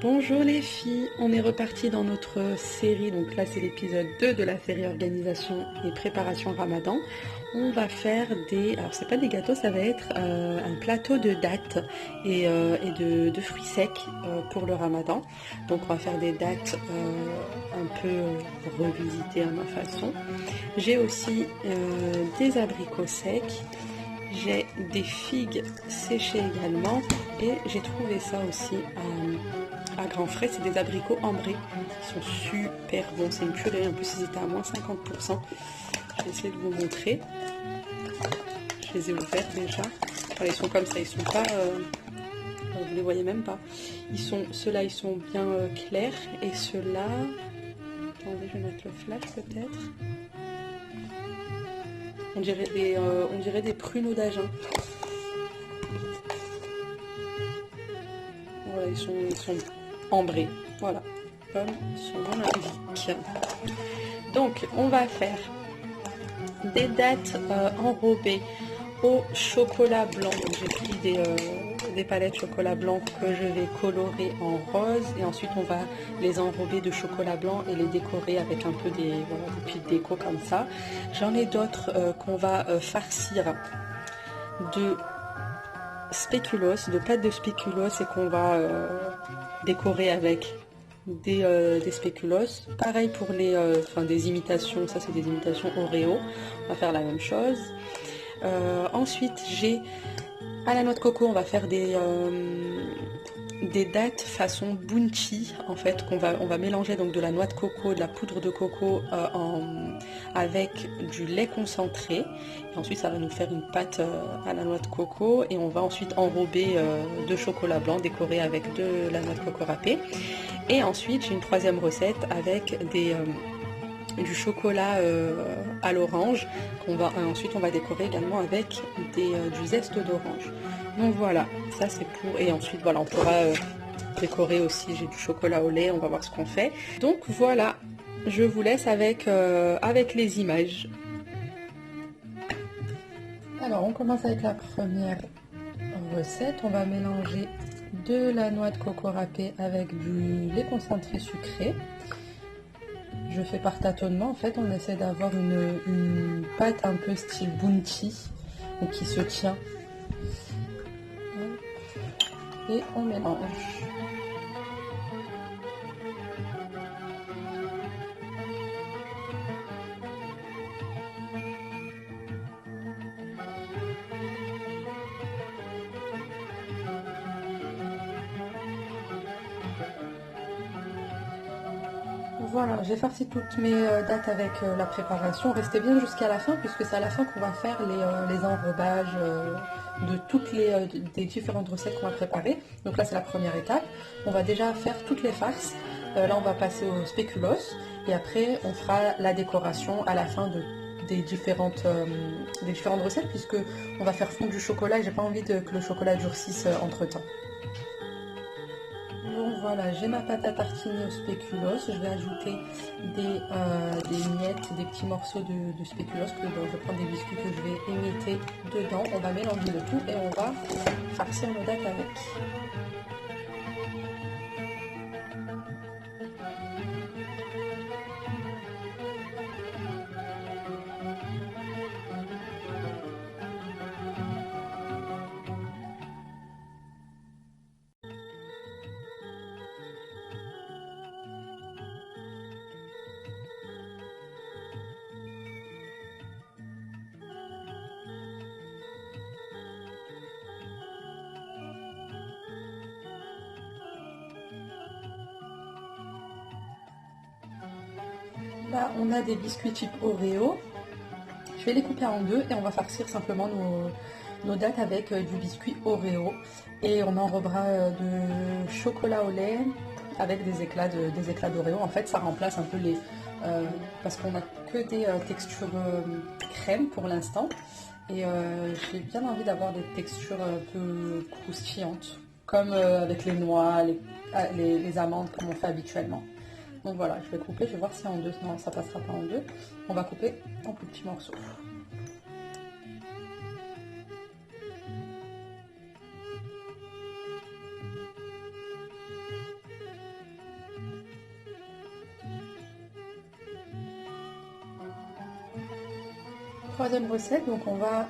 Bonjour les filles, on est reparti dans notre série, donc là c'est l'épisode 2 de la série organisation et préparation Ramadan. On va faire alors c'est pas des gâteaux, ça va être un plateau de dattes et de fruits secs pour le Ramadan. Donc on va faire des dattes un peu revisitées à ma façon. J'ai aussi des abricots secs. J'ai des figues séchées également et j'ai trouvé ça aussi à grands frais, c'est des abricots ambrés qui sont super bons, c'est une purée, en plus ils étaient à moins 50%. Je vais essayer de vous montrer. Je les ai ouverts déjà. Enfin, ils sont comme ça, ils sont pas... vous les voyez même pas. Ceux-là ils sont bien clairs et ceux-là... Attendez, je vais mettre le flash peut-être. On dirait des pruneaux d'Agen. Voilà, ils sont ambrés. Voilà, comme son nom l'indique. Donc, on va faire des dattes enrobées au chocolat blanc. Donc, j'ai pris des palettes chocolat blanc que je vais colorer en rose. Et ensuite, on va les enrober de chocolat blanc et les décorer avec un peu des petites déco comme ça. J'en ai d'autres qu'on va farcir de spéculoos, de pâte de spéculoos et qu'on va décorer avec des spéculoos. Pareil pour des imitations, ça c'est des imitations Oreo. On va faire la même chose. Ensuite, j'ai à la noix de coco, on va faire des dattes façon bunchi en fait on va mélanger donc de la noix de coco, de la poudre de coco avec du lait concentré et ensuite ça va nous faire une pâte à la noix de coco et on va ensuite enrober de chocolat blanc décoré avec de la noix de coco râpée et ensuite j'ai une troisième recette avec du chocolat à l'orange ensuite on va décorer également avec du zeste d'orange. Donc voilà, ça c'est pour... Et ensuite voilà, on pourra décorer aussi, j'ai du chocolat au lait, on va voir ce qu'on fait. Donc voilà, je vous laisse avec les images. Alors on commence avec la première recette, on va mélanger de la noix de coco râpée avec du lait concentré sucré. Je fais par tâtonnement, en fait on essaie d'avoir une pâte un peu style bunchi, donc qui se tient. Et on mélange. Voilà, j'ai farci toutes mes dattes avec la préparation. Restez bien jusqu'à la fin puisque c'est à la fin qu'on va faire les enrobages de toutes des différentes recettes qu'on va préparer. Donc là c'est la première étape. On va déjà faire toutes les farces. Là on va passer au spéculoos et après on fera la décoration à la fin des différentes recettes puisque on va faire fondre du chocolat et j'ai pas envie que le chocolat durcisse entre temps. Donc voilà, j'ai ma pâte à tartiner au spéculoos. Je vais ajouter des miettes, des petits morceaux de spéculoos. Je vais prendre des biscuits que je vais émietter dedans. On va mélanger le tout et on va farcir nos dattes avec. Là, on a des biscuits type Oreo. Je vais les couper en deux et on va farcir simplement nos dattes avec du biscuit Oreo. Et on enrobera de chocolat au lait avec des éclats d'Oreo. En fait, ça remplace un peu parce qu'on n'a que des textures crème pour l'instant. Et j'ai bien envie d'avoir des textures un peu croustillantes, comme avec les noix, les amandes, comme on fait habituellement. Donc voilà, je vais couper, je vais voir si en deux, non ça passera pas en deux. On va couper en plus petits morceaux. Troisième recette, donc on va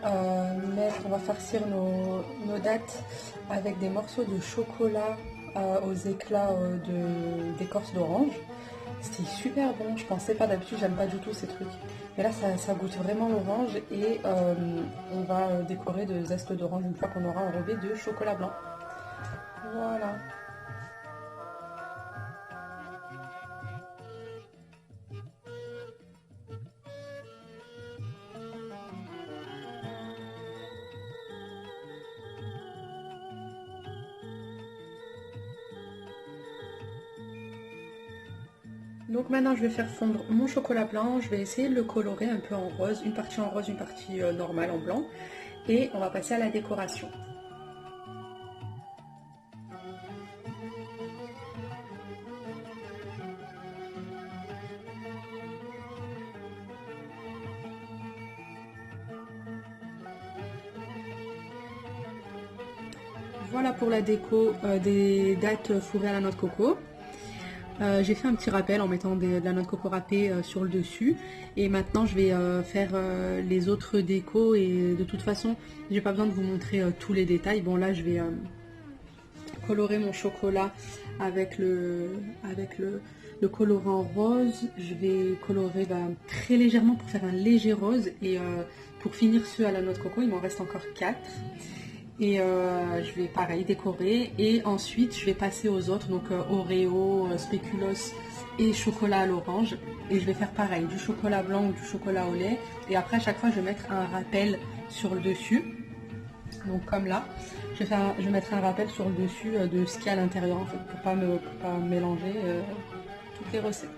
farcir nos dattes avec des morceaux de chocolat aux éclats d'écorce d'orange. C'était super bon, je pensais pas, d'habitude j'aime pas du tout ces trucs. Mais là ça goûte vraiment l'orange et on va décorer de zeste d'orange une fois qu'on aura enrobé de chocolat blanc. Voilà. Donc maintenant je vais faire fondre mon chocolat blanc, je vais essayer de le colorer un peu en rose, une partie en rose, une partie normale en blanc. Et on va passer à la décoration. Voilà pour la déco des dattes fourrées à la noix de coco. J'ai fait un petit rappel en mettant de la noix de coco râpée sur le dessus. Et maintenant je vais faire les autres décos et de toute façon j'ai pas besoin de vous montrer tous les détails. Bon là je vais colorer mon chocolat avec le colorant rose. Je vais colorer très légèrement pour faire un léger rose. Et pour finir ceux à la noix de coco, il m'en reste encore 4. Et je vais pareil décorer et ensuite je vais passer aux autres, donc Oreo, spéculoos et chocolat à l'orange. Et je vais faire pareil, du chocolat blanc ou du chocolat au lait. Et après à chaque fois je vais mettre un rappel sur le dessus. Donc comme là, je vais mettre un rappel sur le dessus de ce qu'il y a à l'intérieur en fait, pour pas mélanger toutes les recettes.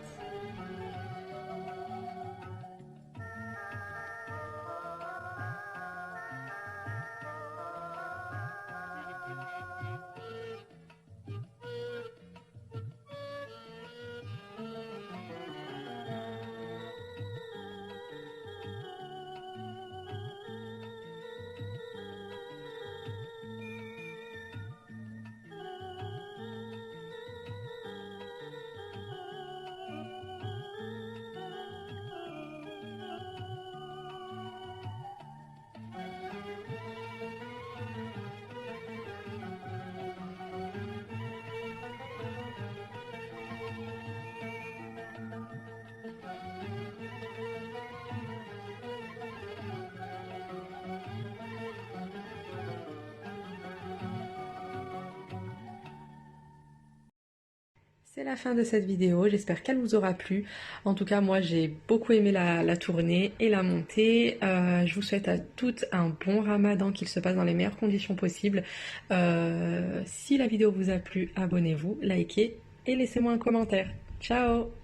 C'est la fin de cette vidéo, j'espère qu'elle vous aura plu. En tout cas, moi j'ai beaucoup aimé la tournée et la montée. Je vous souhaite à toutes un bon ramadan, qu'il se passe dans les meilleures conditions possibles. Si la vidéo vous a plu, abonnez-vous, likez et laissez-moi un commentaire. Ciao!